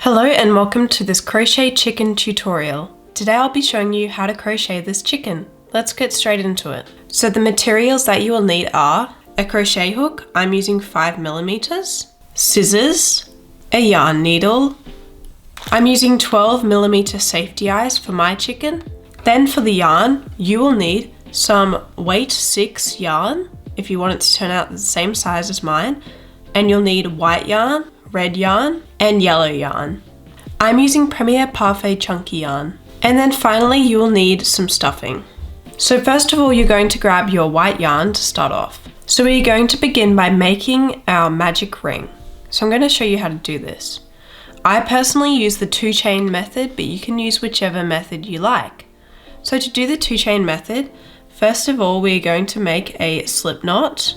Hello and welcome to this crochet chicken tutorial. Today I'll be showing you how to crochet this chicken. Let's get straight into it. So the materials that you will need are a crochet hook, I'm using 5mm, scissors, a yarn needle, I'm using 12mm safety eyes for my chicken. Then for the yarn, you will need some weight 6 yarn if you want it to turn out the same size as mine, and you'll need white yarn, red yarn, and yellow yarn. I'm using Premier Parfait chunky yarn. And then finally you will need some stuffing. So first of all you're going to grab your white yarn to start off. So we're going to begin by making our magic ring. So I'm going to show you how to do this. I personally use the 2-chain method, but you can use whichever method you like. So to do the 2-chain method, first of all we're going to make a slip knot.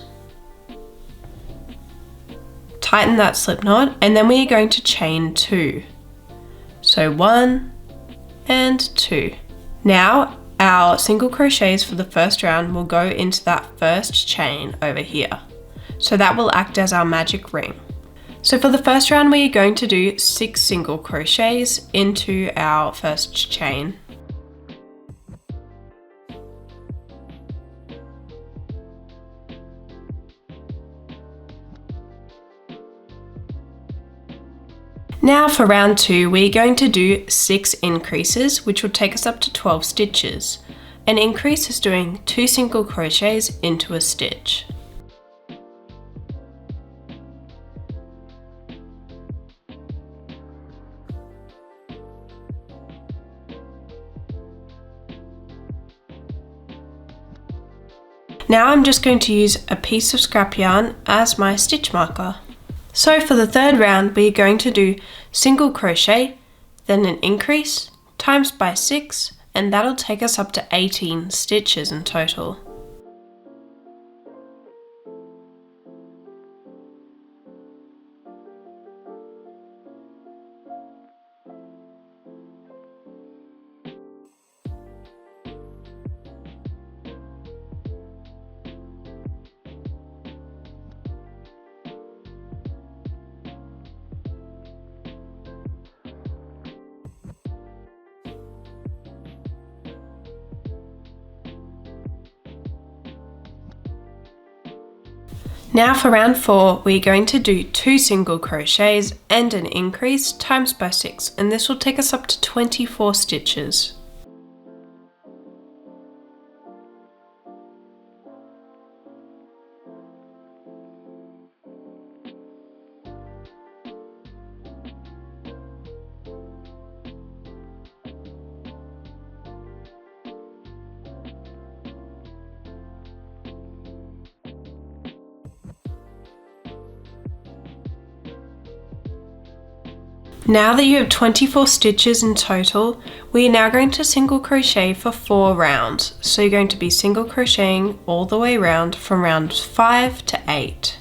Tighten that slip knot, and then we are going to chain 2. So 1 and 2. Now our single crochets for the first round will go into that first chain over here. So that will act as our magic ring. So for the first round we are going to do 6 single crochets into our first chain. Now for round 2, we're going to do 6 increases, which will take us up to 12 stitches. An increase is doing 2 single crochets into a stitch. Now I'm just going to use a piece of scrap yarn as my stitch marker. So for the third round, we're going to do single crochet, then an increase, times by 6, and that'll take us up to 18 stitches in total. Now for round 4, we're going to do 2 single crochets and an increase times by 6, and this will take us up to 24 stitches. Now that you have 24 stitches in total, we are now going to single crochet for 4 rounds. So you're going to be single crocheting all the way around from rounds 5 to 8.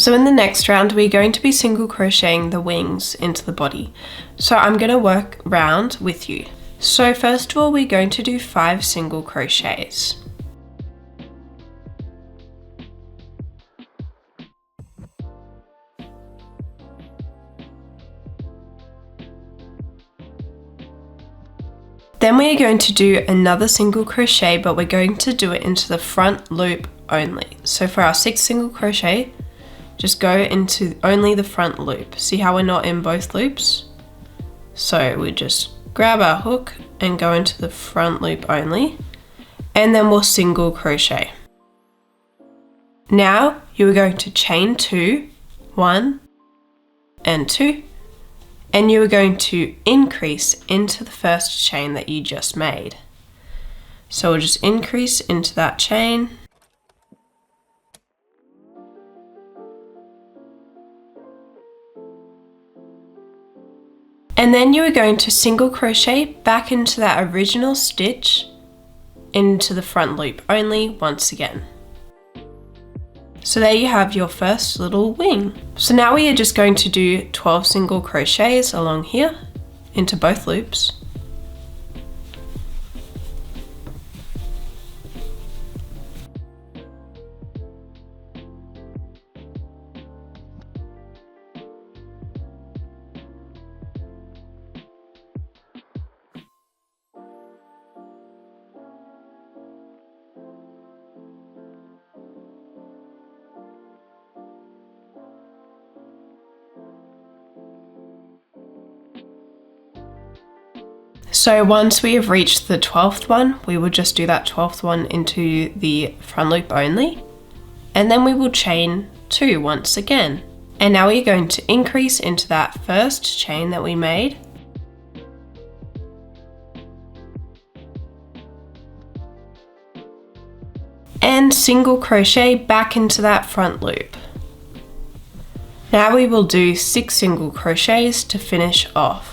So in the next round, we're going to be single crocheting the wings into the body. So I'm going to work round with you. So first of all, we're going to do 5 single crochets. Then we are going to do another single crochet, but we're going to do it into the front loop only. So for our 6th single crochet, just go into only the front loop. See how we're not in both loops? So we just grab our hook and go into the front loop only, and then we'll single crochet. Now you are going to chain 2, 1 and 2, and you are going to increase into the first chain that you just made. So we'll just increase into that chain. And then you are going to single crochet back into that original stitch into the front loop only once again. So there you have your first little wing. So now we are just going to do 12 single crochets along here into both loops. So once we have reached the 12th one, we will just do that 12th one into the front loop only, and then we will chain 2 once again. And now we're going to increase into that first chain that we made, and single crochet back into that front loop. Now we will do 6 single crochets to finish off.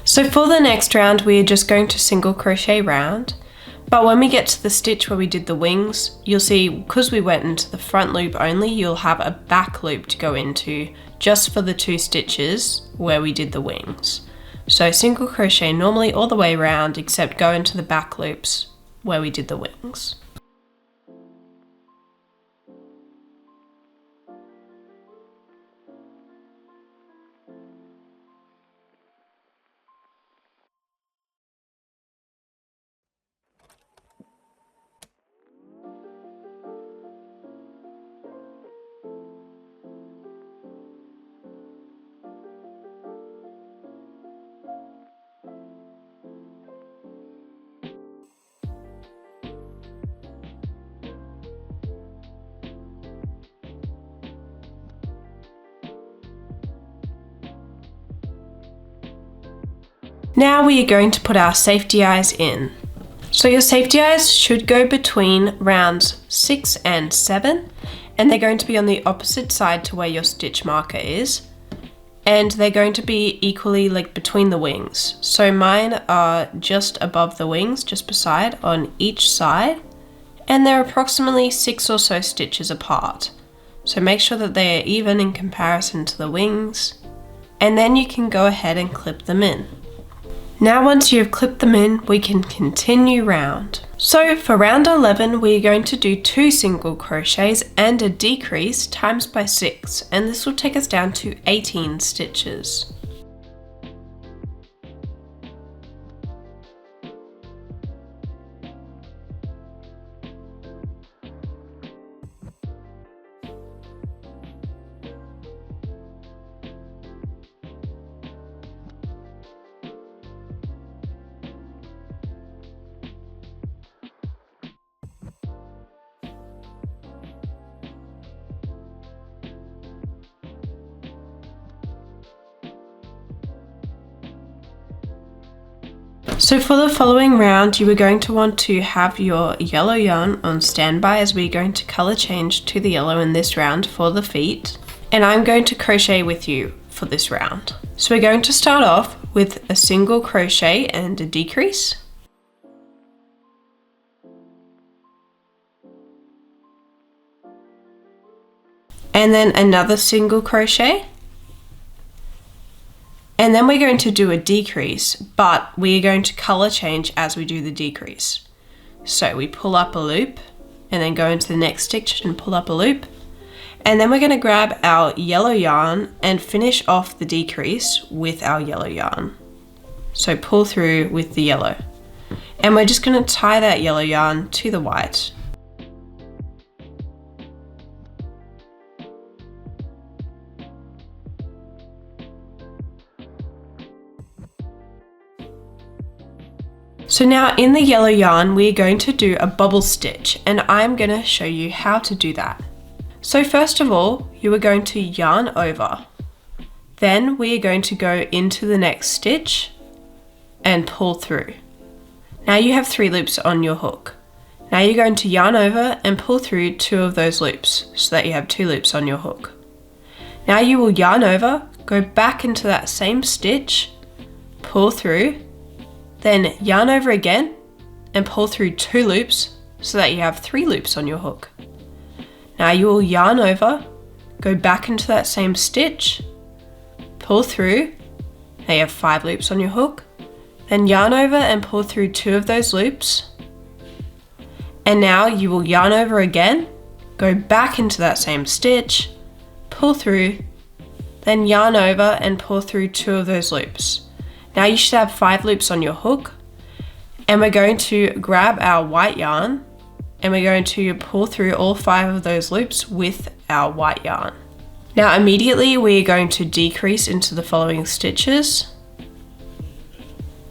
So for the next round, we are just going to single crochet round, but when we get to the stitch where we did the wings, you'll see because we went into the front loop only, you'll have a back loop to go into just for the 2 stitches where we did the wings. So single crochet normally all the way around, except go into the back loops where we did the wings. Now we are going to put our safety eyes in. So your safety eyes should go between rounds 6 and 7, and they're going to be on the opposite side to where your stitch marker is, and they're going to be equally like between the wings. So mine are just above the wings, just beside on each side, and they're approximately 6 or so stitches apart. So make sure that they are even in comparison to the wings, and then you can go ahead and clip them in. Now once you've clipped them in, we can continue round. So for round 11, we're going to do 2 single crochets and a decrease times by 6, and this will take us down to 18 stitches. So for the following round, you are going to want to have your yellow yarn on standby as we're going to color change to the yellow in this round for the feet. And I'm going to crochet with you for this round. So we're going to start off with a single crochet and a decrease. And then another single crochet. And then we're going to do a decrease, but we are going to color change as we do the decrease. So we pull up a loop and then go into the next stitch and pull up a loop. And then we're going to grab our yellow yarn and finish off the decrease with our yellow yarn. So pull through with the yellow. And we're just going to tie that yellow yarn to the white. So now in the yellow yarn, we're going to do a bubble stitch, and I'm going to show you how to do that. So first of all, you are going to yarn over. Then we are going to go into the next stitch and pull through. Now you have 3 loops on your hook. Now you're going to yarn over and pull through 2 of those loops so that you have 2 loops on your hook. Now you will yarn over, go back into that same stitch, pull through, then yarn over again and pull through 2 loops so that you have 3 loops on your hook. Now you will yarn over, go back into that same stitch, pull through, now you have 5 loops on your hook, then yarn over and pull through 2 of those loops. And now you will yarn over again, go back into that same stitch, pull through, then yarn over and pull through 2 of those loops. Now you should have 5 loops on your hook, and we're going to grab our white yarn and we're going to pull through all 5 of those loops with our white yarn. Now immediately we are going to decrease into the following stitches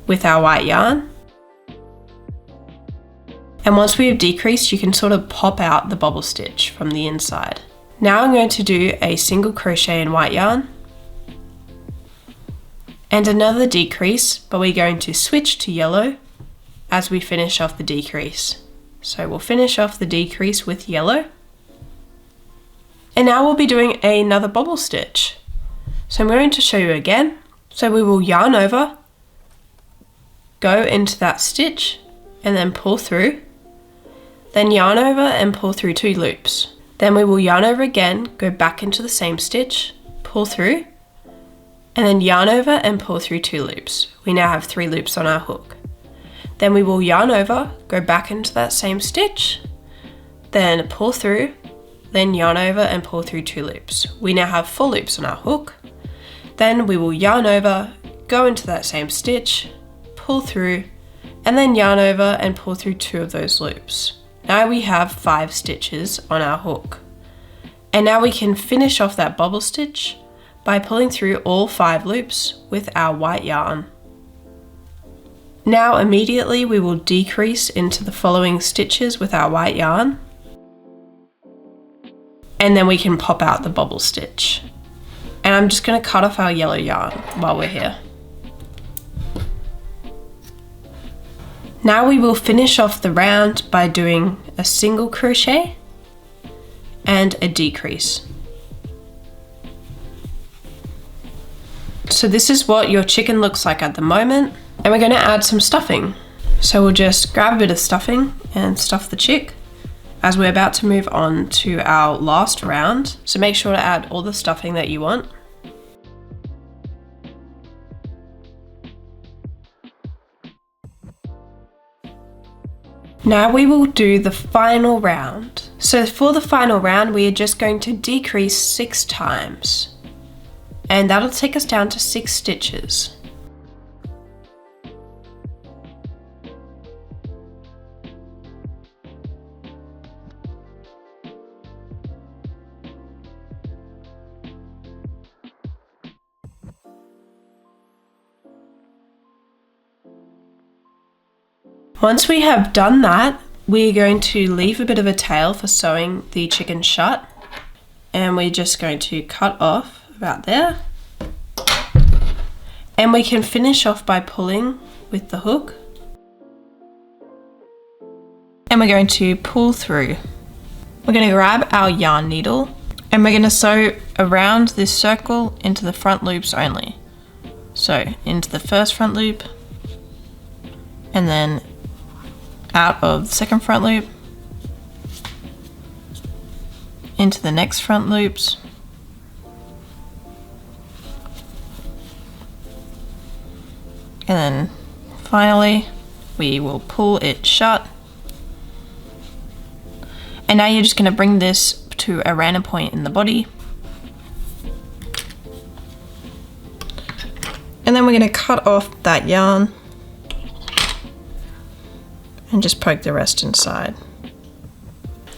with our white yarn. And once we have decreased, you can sort of pop out the bubble stitch from the inside. Now I'm going to do a single crochet in white yarn and another decrease, but we're going to switch to yellow as we finish off the decrease. So we'll finish off the decrease with yellow. And now we'll be doing another bubble stitch. So I'm going to show you again. So we will yarn over, go into that stitch and then pull through, then yarn over and pull through 2 loops. Then we will yarn over again, go back into the same stitch, pull through, and then yarn over and pull through 2 loops. We now have 3 loops on our hook. Then we will yarn over, go back into that same stitch, then pull through, then yarn over and pull through 2 loops. We now have 4 loops on our hook. Then we will yarn over, go into that same stitch, pull through, and then yarn over and pull through 2 of those loops. Now we have 5 stitches on our hook. And now we can finish off that bubble stitch by pulling through all 5 loops with our white yarn. Now immediately we will decrease into the following stitches with our white yarn, and then we can pop out the bubble stitch. And I'm just going to cut off our yellow yarn while we're here. Now we will finish off the round by doing a single crochet and a decrease. So this is what your chicken looks like at the moment, and we're going to add some stuffing. So we'll just grab a bit of stuffing and stuff the chick as we're about to move on to our last round. So make sure to add all the stuffing that you want. Now we will do the final round. So for the final round, we are just going to decrease 6 times. And that'll take us down to 6 stitches. Once we have done that, we're going to leave a bit of a tail for sewing the chicken shut, and we're just going to cut off about there. And we can finish off by pulling with the hook. And we're going to pull through. We're going to grab our yarn needle and we're going to sew around this circle into the front loops only. So into the first front loop and then out of the second front loop into the next front loops, and then finally we will pull it shut. And now you're just going to bring this to a random point in the body. And then we're going to cut off that yarn and just poke the rest inside.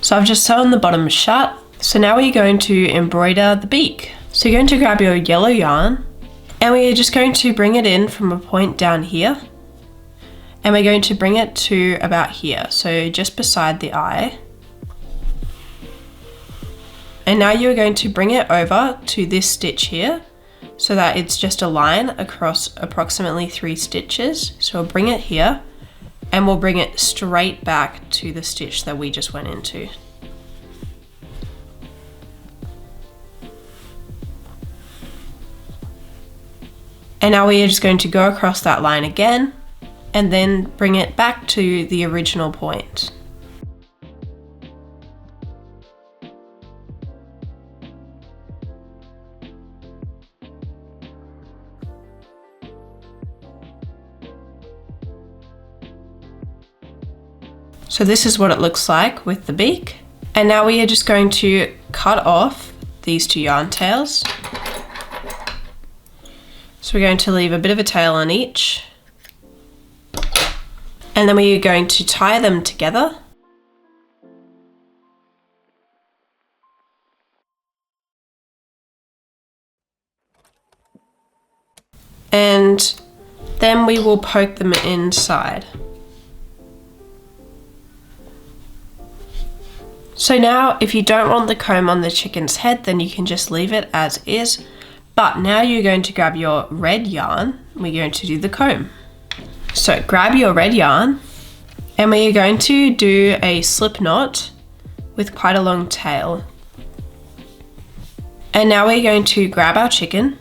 So I've just sewn the bottom shut. So now we're going to embroider the beak. So you're going to grab your yellow yarn and we're just going to bring it in from a point down here. And we're going to bring it to about here, so just beside the eye. And now you're going to bring it over to this stitch here so that it's just a line across approximately 3 stitches. So we'll bring it here and we'll bring it straight back to the stitch that we just went into. And now we are just going to go across that line again and then bring it back to the original point. So this is what it looks like with the beak. And now we are just going to cut off these 2 yarn tails. So we're going to leave a bit of a tail on each. And then we are going to tie them together. And then we will poke them inside. So now if you don't want the comb on the chicken's head, then you can just leave it as is. But now you're going to grab your red yarn. We're going to do the comb. So grab your red yarn and we're going to do a slip knot with quite a long tail. And now we're going to grab our chicken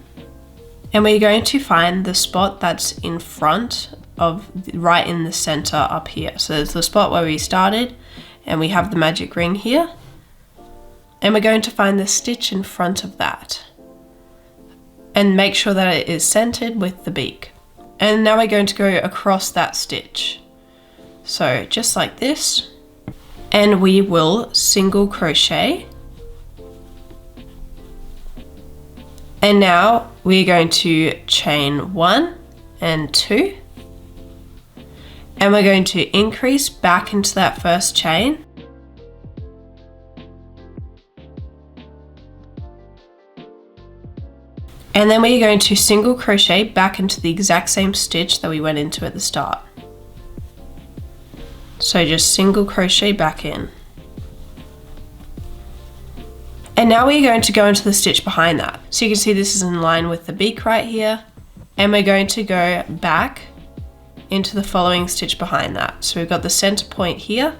and we're going to find the spot that's in front of, right in the center up here. So there's the spot where we started and we have the magic ring here. And we're going to find the stitch in front of that. And make sure that it is centered with the beak. And now we're going to go across that stitch. So just like this. And we will single crochet. And now we're going to chain 1 and 2. And we're going to increase back into that first chain. And then we're going to single crochet back into the exact same stitch that we went into at the start. So just single crochet back in. And now we're going to go into the stitch behind that. So you can see this is in line with the beak right here. And we're going to go back into the following stitch behind that. So we've got the center point here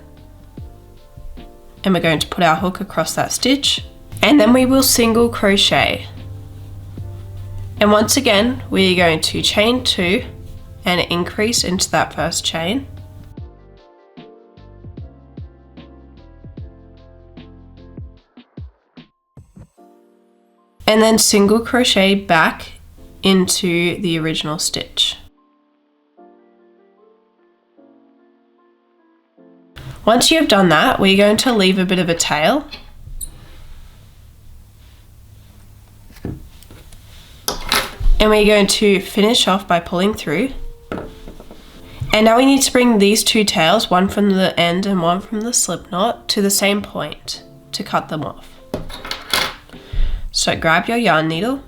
and we're going to put our hook across that stitch and then we will single crochet. And once again, we're going to chain 2 and increase into that first chain. And then single crochet back into the original stitch. Once you've done that, we're going to leave a bit of a tail. And we're going to finish off by pulling through. And now we need to bring these 2 tails, one from the end and one from the slip knot, to the same point to cut them off. So grab your yarn needle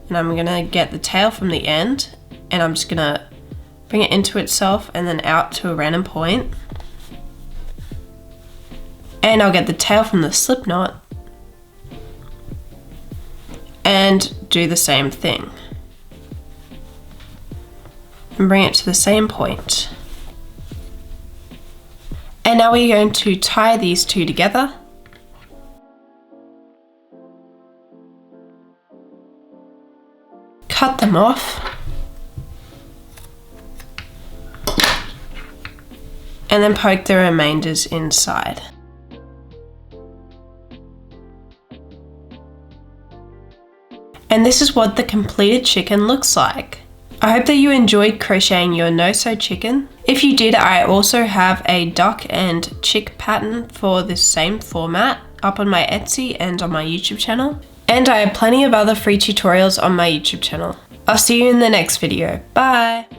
and I'm going to get the tail from the end and I'm just going to bring it into itself and then out to a random point. And I'll get the tail from the slip knot and do the same thing. I'm and bring it to the same point. And now we're going to tie these two together. Cut them off. And then poke the remainders inside. And this is what the completed chicken looks like. I hope that you enjoyed crocheting your no-sew chicken. If you did, I also have a duck and chick pattern for this same format up on my Etsy and on my YouTube channel. And I have plenty of other free tutorials on my YouTube channel. I'll see you in the next video. Bye!